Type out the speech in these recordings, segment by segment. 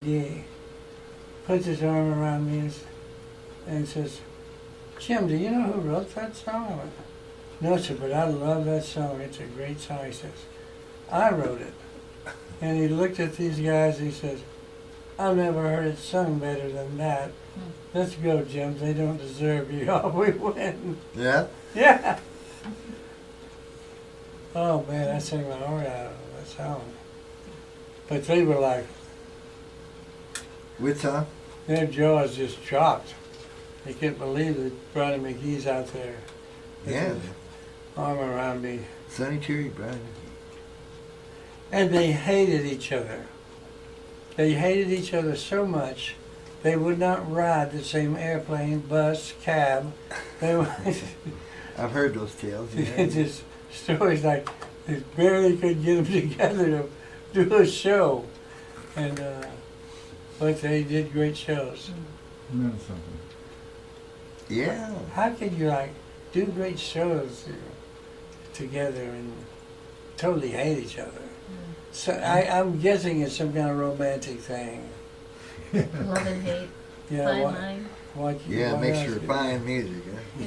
he puts his arm around me and says, Jim, do you know who wrote that song? I went, no, sir, but I love that song. It's a great song. He says, I wrote it. And he looked at these guys and he says, I've never heard it sung better than that. Let's go, Jim. They don't deserve you. Oh, we win. Yeah? Yeah. Oh, man, I sang my heart out of that song. But they were like, Which song? their jaws just dropped. They couldn't believe that Brownie McGee's out there. with Yeah. his arm around me. Sonny Terry, Brian. And they hated each other. They hated each other so much, they would not ride the same airplane, bus, cab. They would I've heard those tales. Yeah. just stories like they barely could get them together to do a show. And but they did great shows. Meant something. Yeah. How could you like do great shows together and totally hate each other? So I'm guessing it's some kind of romantic thing. Love and hate, Yeah, fine what, line. Yeah, what makes else for do- fine music.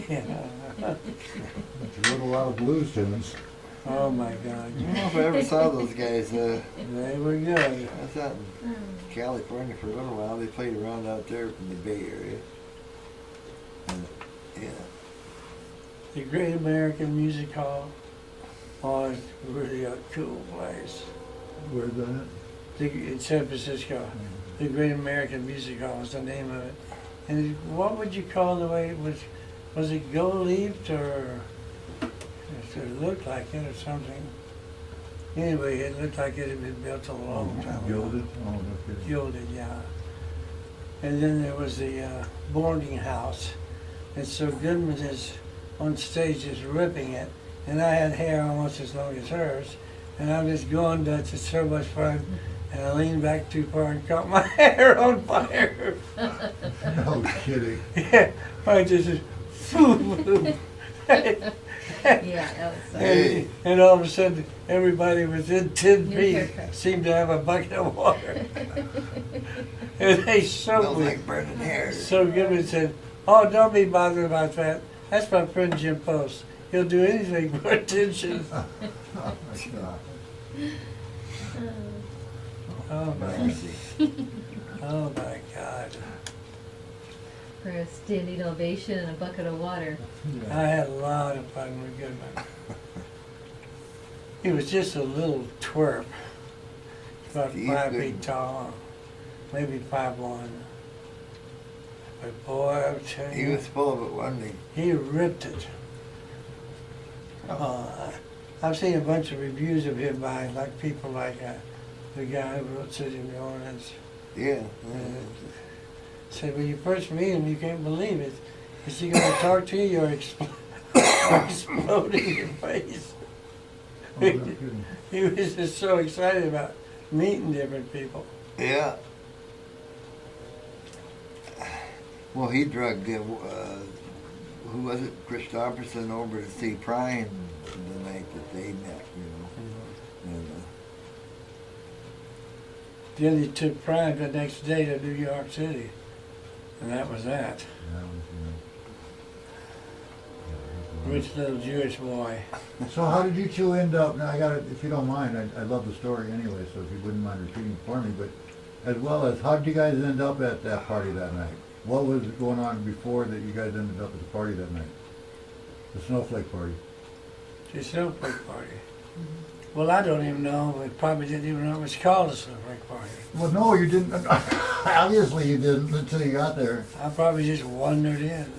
Yeah. She wrote a lot of blues tunes. Oh my God. I don't know if I ever saw those guys. They were good. I was out in California for a little while. They played around out there in the Bay Area. And, yeah. The Great American Music Hall was really a cool place. Where's that? In San Francisco. The Great American Music Hall is the name of it. And what would you call the way it was? Was it gold-leafed or it looked like it or something? Anyway, it looked like it had been built a long time ago. Gilded? Oh, no kidding. Gilded, yeah. And then there was the boarding house. And so Goodman is on stage just ripping it. And I had hair almost as long as hers. And I'm just going nuts. It's so much fun. And I leaned back too far and caught my hair on fire. No kidding. Yeah, I just, boom. Yeah, that was Hey. And all of a sudden, everybody within 10 New feet haircut. seemed to have a bucket of water. And they soaked Smells me. like burning hair. So Goodman said, oh, don't be bothered about that. That's my friend Jim Post. He'll do anything for attention. Oh, my God. Oh my, Mercy. oh my God. for a standing ovation and a bucket of water. I had a lot of fun with Goodman. He was just a little twerp. About Steve 5 Goodman. feet tall, maybe 5'1". But boy, I'm telling He you, was full of it, wasn't he? he ripped it. I've seen a bunch of reviews of him by like people like the guy who wrote City of New Orleans. Yeah. Said when you first meet him, you can't believe it. Is he going to talk to you or explode in your face? Oh, no kidding. He was just so excited about meeting different people. Yeah. Well, he drugged, who was it, Christopherson over to see Prine the night that they met, you know. And, Then he took Prime the next day to New York City. And that was that. That was, Rich little Jewish boy. So how did you two end up, now I got to, if you don't mind, I love the story anyway, so if you wouldn't mind repeating it for me, but as well as, how did you guys end up at that party that night? What was going on before that you guys ended up at the party that night? The snowflake party. The snowflake party. Well, I don't even know. We probably didn't even know it was called a snowflake party. Well, no, you didn't, obviously you didn't until you got there. I probably just wandered in.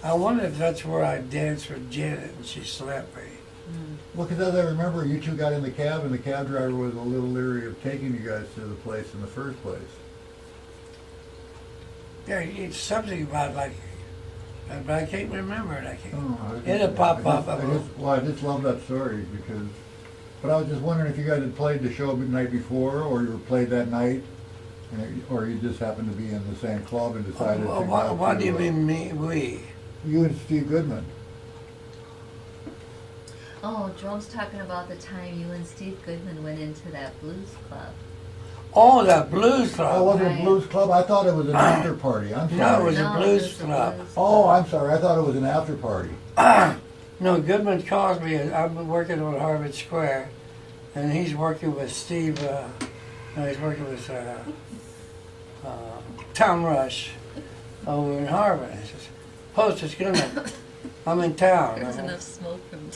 I wonder if that's where I danced with Janet and she slapped me. Well, because as I remember, you two got in the cab and the cab driver was a little leery of taking you guys to the place in the first place. Yeah, it's something about like, but I can't remember it. I can't. Oh, It'll pop up. I just love that story because, but I was just wondering if you guys had played the show the night before or you were played that night, or you just happened to be in the same club and decided to go What do you to, mean me, we? You and Steve Goodman. Oh, Jerome's talking about the time you and Steve Goodman went into that blues club. Oh, the blues Oh, club. was it a Right. blues club? I thought it was an after party. I'm No, it was sorry. a No, blues it's a club. blues Oh, club. I'm sorry. I thought it was an after party. No, Goodman calls me. I've been working on Harvard Square, and he's working with Steve. No, he's working with Tom Rush over in Harvard. He says, "Post, it's Goodman. I'm in town. There was enough smoke from.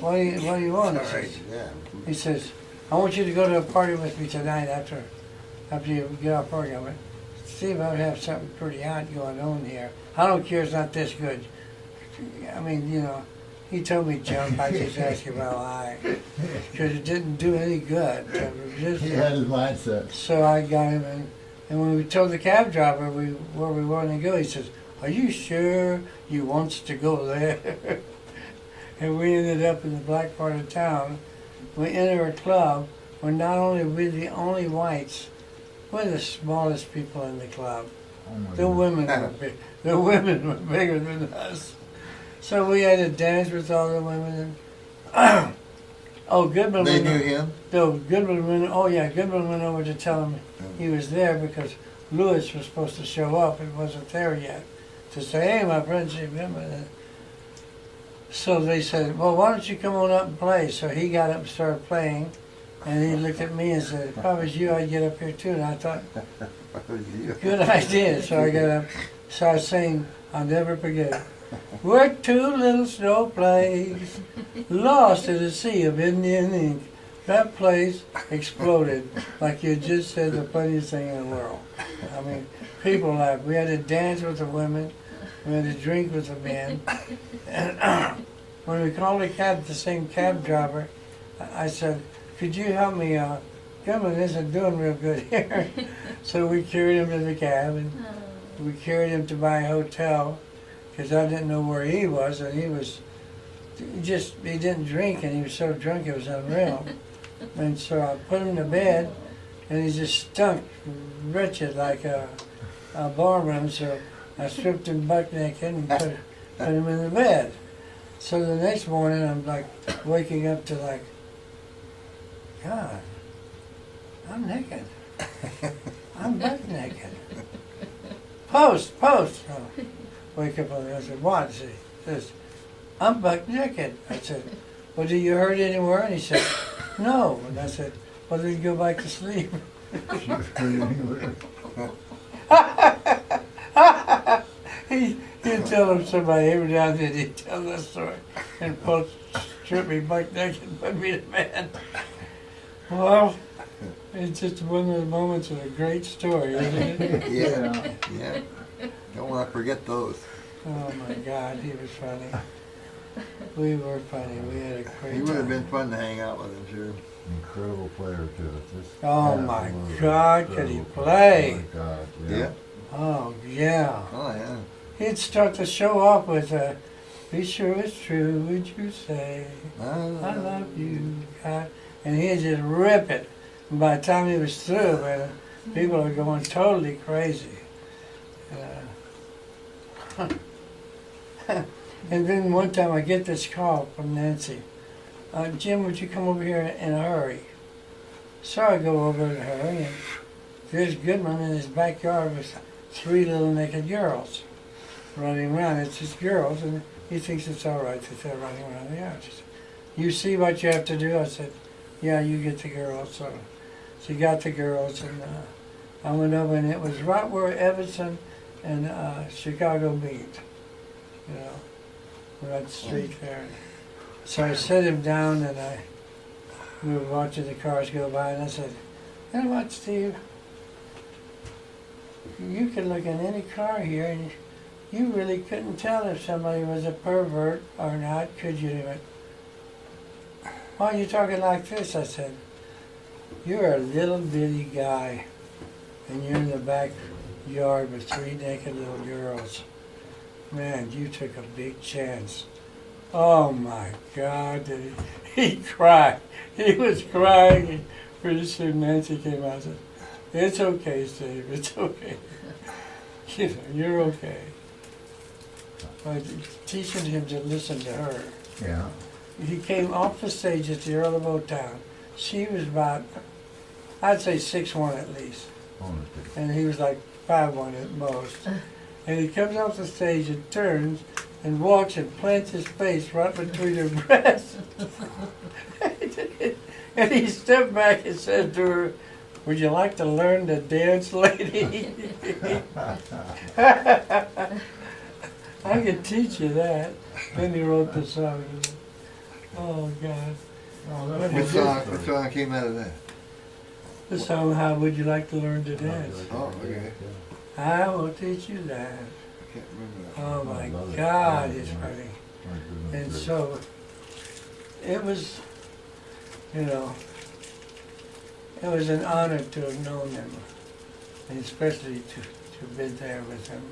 What do you want?" He Sorry, says, yeah. he says, "I want you to go to a party with me tonight after you get off work." I went, "Steve, I have something pretty hot going on here. I don't care. It's not this good. I mean, you know." He told me jump. I just asked him why, because it didn't do any good. He had his mindset. So I got him in, and when we told the cab driver where we wanted to go, he says, "Are you sure you wants to go there?" And we ended up in the black part of town. We enter a club where not only we're the only whites, we're the smallest people in the club. Oh my The goodness. women were big. The women were bigger than us. So we had to dance with all the women. And oh, Goodman They went knew over- him? No, Goodman went. Oh yeah, Goodman went over to tell him he was there because Lewis was supposed to show up and wasn't there yet to say, "Hey, my friend Steve Goodman." So they said, "Well, why don't you come on up and play?" So he got up and started playing, and he looked at me and said, "If I was you, I'd get up here too." And I thought, That was you. good idea. So I got up, so I sang, I'll never forget it. We're two little snowflakes, lost in a sea of Indian ink. That place exploded like you just said the funniest thing in the world. I mean, people laughed. We had to dance with the women. We had to drink with the men. And when we called the same cab driver, I said, "Could you help me? Goodman isn't doing real good here." So we carried him to the cab, and we carried him to my hotel because I didn't know where he was, and he didn't drink, and he was so drunk it was unreal. And so I put him to bed, and he just stunk wretched like a barroom. So I stripped him buck naked and put him in the bed. So the next morning I'm like waking up to like, God, I'm naked. I'm buck naked. Post. So, wake up on the I said, "What?" He says, "I'm buck naked." I said, "Well, do you hurt anywhere?" And he said, "No." And I said, "Well, then go back to sleep." He'd tell him somebody every now and then he'd tell that story and post strip me buck naked and put me to bed. Well, it's just one of those moments of a great story, isn't it? Yeah, yeah. Don't want to forget those. Oh my God, he was funny. We were funny. We had a great He would have been time. fun to hang out with him, sure. Incredible player too. Just Oh my absolutely God, could he incredible play? Oh my God, Yeah. Oh yeah. Oh, yeah. He'd start the show off with "Be sure it's true, would you say I love you, God?" And he'd just rip it. And by the time he was through, man, people are going totally crazy. And then one time I get this call from Nancy. "Jim, would you come over here in a hurry?" So I go over in a hurry, and there's Goodman in his backyard with 3 little naked girls running around. It's just girls, and he thinks it's all right that they're running around the yard. She said, "You see what you have to do?" I said, "Yeah, you get the girls." So she got the girls, and I went over, and it was right where Evanston and Chicago meet. You know, we're at the street there. So I set him down, and we were watching the cars go by, and I said, "You know what, Steve? You could look in any car here, and you really couldn't tell if somebody was a pervert or not, could you?" He went, "Why are you talking like this?" I said, "You're a little bitty guy, and you're in the backyard with 3 naked little girls. Man, you took a big chance." Oh my God, did he cried. He was crying, and pretty soon Nancy came out and said, "It's okay, Steve, it's okay. You know, you're okay." But teaching him to listen to her. Yeah. He came off the stage at the Earl of Motown. She was about I'd say 6'1" at least. Bonus ticket. And he was like 5'1" at most. And he comes off the stage and turns and walks and plants his face right between her breasts. And he stepped back and said to her, "Would you like to learn to dance, lady?" I could teach you that. Then he wrote the song. Oh, God. Oh, What that's What is song, what song came out of that? The song, "How Would You Like to Learn to Dance?" Oh, okay. I will teach you that. I can't remember that. Oh, my I love it. God, Oh, it's my- funny. my goodness And gracious. so, it was, you know, it was an honor to have known him, and especially to have been there with him.